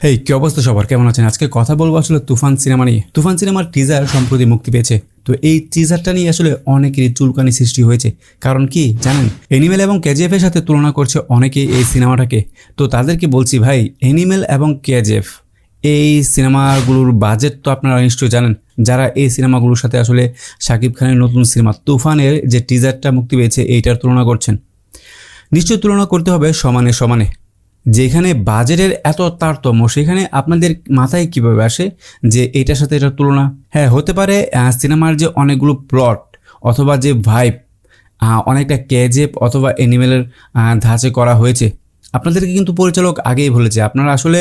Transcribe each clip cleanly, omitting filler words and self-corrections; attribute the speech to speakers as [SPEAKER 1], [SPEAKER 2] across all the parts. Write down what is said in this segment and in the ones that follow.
[SPEAKER 1] হেই, কি অবস্থা সবার? কেমন আছেন? আজকে কথা বলবো আসলে তুফান সিনেমা নিয়ে। তুফান সিনেমার টিজার সম্প্রতি মুক্তি পেয়েছে। তো এই টিজারটা নিয়ে আসলে অনেকেরই চুলকানি সৃষ্টি হয়েছে। কারণ কি জানেন, এনিমেল এবং কেজিএফ এর সাথে তুলনা করছে অনেকেই এই সিনেমাটাকে। তো তাদেরকে বলছি ভাই, এনিমেল এবং কেজিএফ এই সিনেমাগুলোর বাজেট তো আপনারা নিশ্চয়ই জানেন। যারা এই সিনেমাগুলোর সাথে আসলে শাকিব খানের নতুন সিনেমা তুফানের যে টিজারটা মুক্তি পেয়েছে এইটার তুলনা করছেন, নিশ্চয়ই তুলনা করতে হবে সমানে সমানে। যেখানে বাজেটের এত তারতম্য, সেখানে আপনাদের মাথায় কিভাবে আসে যে এটার সাথে এটার তুলনা? হ্যাঁ, হতে পারে সিনেমার যে অনেকগুলো প্লট অথবা যে ভাইব অনেকটা কেজিএফ অথবা এনিমেলের ধাঁচে করা হয়েছে। আপনাদেরকে কিন্তু পরিচালক আগেই বলেছে, আপনারা আসলে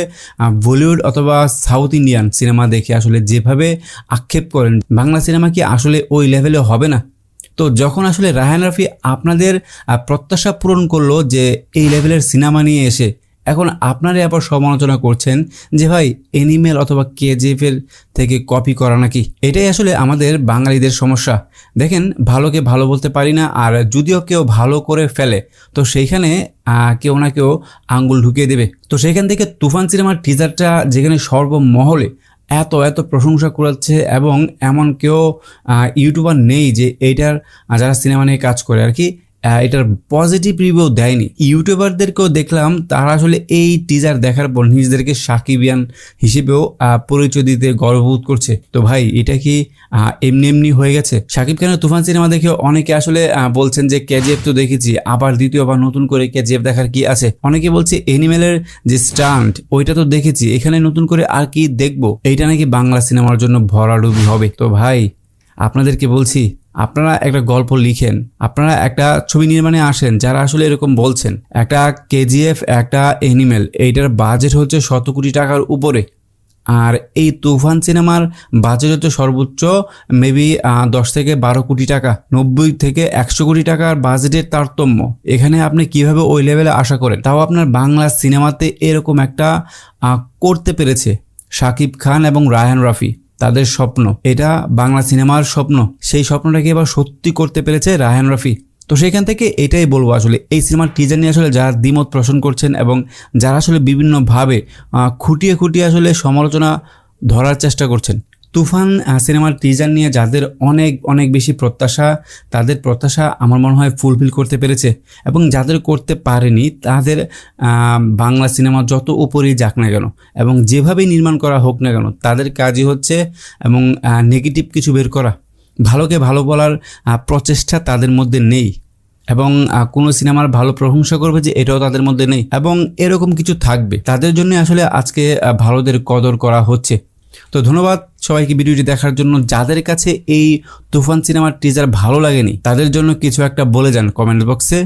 [SPEAKER 1] বলিউড অথবা সাউথ ইন্ডিয়ান সিনেমা দেখে আসলে যেভাবে আক্ষেপ করেন, বাংলা সিনেমা কি আসলে ওই লেভেলে হবে না? তো যখন আসলে রায়হান রাফি আপনাদের প্রত্যাশা পূরণ করলো যে এই লেভেলের সিনেমা নিয়ে এসে, এখন আপনারা আবার সমালোচনা করছেন যে ভাই এনিমেল অথবা কেজিএফ এর থেকে কপি করা নাকি। এটাই আসলে আমাদের বাঙালিদের সমস্যা। দেখেন, ভালোকে ভালো বলতে পারি না, আর যদিও কেউ ভালো করে ফেলে তো সেইখানে কেউ না কেউ আঙ্গুল ঢুকিয়ে দেবে। তো সেইখান থেকে তুফান সিনেমার টিজারটা যেখানে সর্বমহলে এত এত প্রশংসা করাচ্ছে, এবং এমন কেউ ইউটিউবার নেই যে এইটার যারা সিনেমা নিয়ে কাজ করে আর কি এটার পজিটিভ রিভিউ দেয়নি। ইউটিউবারদেরকেও দেখলাম তারা আসলে এই টিজার দেখার পর নিজেদেরকে সাকিবিয়ান হিসেবেও পরিচয় দিতে গর্ববোধ করছে। তো ভাই, এটা কি এমনি এমনি হয়ে গেছে? শাকিব খানের তুফান সিনেমা দেখে অনেকে আসলে বলছেন যে কেজিএফ তো দেখেছি, আবার দ্বিতীয়বার নতুন করে কেজিএফ দেখার কি আছে। অনেকে বলছে এনিমেলের যে স্টান্ট ওইটা তো দেখেছি, এখানে নতুন করে আর কি দেখবো? এইটা নাকি বাংলা সিনেমার জন্য ভরাডুবি হবে। তো ভাই, আপনাদেরকে বলছি, আপনারা একটা গল্প লিখেন, আপনারা একটা ছবি নির্মাণে আসেন। যারা আসলে এরকম বলছেন, একটা কেজিএফ একটা এনিমেল এইটার বাজেট হচ্ছে 100 কোটি টাকার উপরে, আর এই তুফান সিনেমার বাজেট হচ্ছে সর্বোচ্চ মেবি 10 থেকে 12 কোটি টাকা। 90 থেকে 100 কোটি টাকার বাজেটের তারতম্য। এখানে আপনি কিভাবে ওই লেভেলে আশা করেন? তাও আপনার বাংলা সিনেমাতে এরকম একটা করতে পেরেছে শাকিব খান এবং রায়হান রাফি। তাদের স্বপ্ন, এটা বাংলা সিনেমার স্বপ্ন, সেই স্বপ্নটাকে এবার সত্যি করতে পেরেছে রায়হান রাফি। তো সেখান থেকে এটাই বলবো, আসলে এই সিনেমার টিজার নিয়ে আসলে যারা দ্বিমত পোষণ করছেন এবং যারা আসলে বিভিন্নভাবে খুঁটিয়ে খুঁটিয়ে আসলে সমালোচনা ধরার চেষ্টা করছেন, তুফান সিনেমার টিজার নিয়ে যাদের অনেক অনেক বেশি প্রত্যাশা, তাদের প্রত্যাশা আমার মনে হয় ফুলফিল করতে পেরেছে। এবং যাদের করতে পারেনি, তাদের বাংলা সিনেমা যত উপরেই যাক না কেন এবং যেভাবেই নির্মাণ করা হোক না কেন, তাদের কাজই হচ্ছে এবং নেগেটিভ কিছু বের করা। ভালোকে ভালো বলার প্রচেষ্টা তাদের মধ্যে নেই, এবং কোনো সিনেমার ভালো প্রশংসা করবে যে এটাও তাদের মধ্যে নেই, এবং এরকম কিছু থাকবে। তাদের জন্য আসলে আজকে ভালোদের কদর করা হচ্ছে। তো ধন্যবাদ সবাইকে ভিডিওটি দেখার জন্য। যাদের কাছে এই তুফান সিনেমার টিজার ভালো লাগেনি, তাদের জন্য কিছু একটা বলে যান কমেন্ট বক্সে।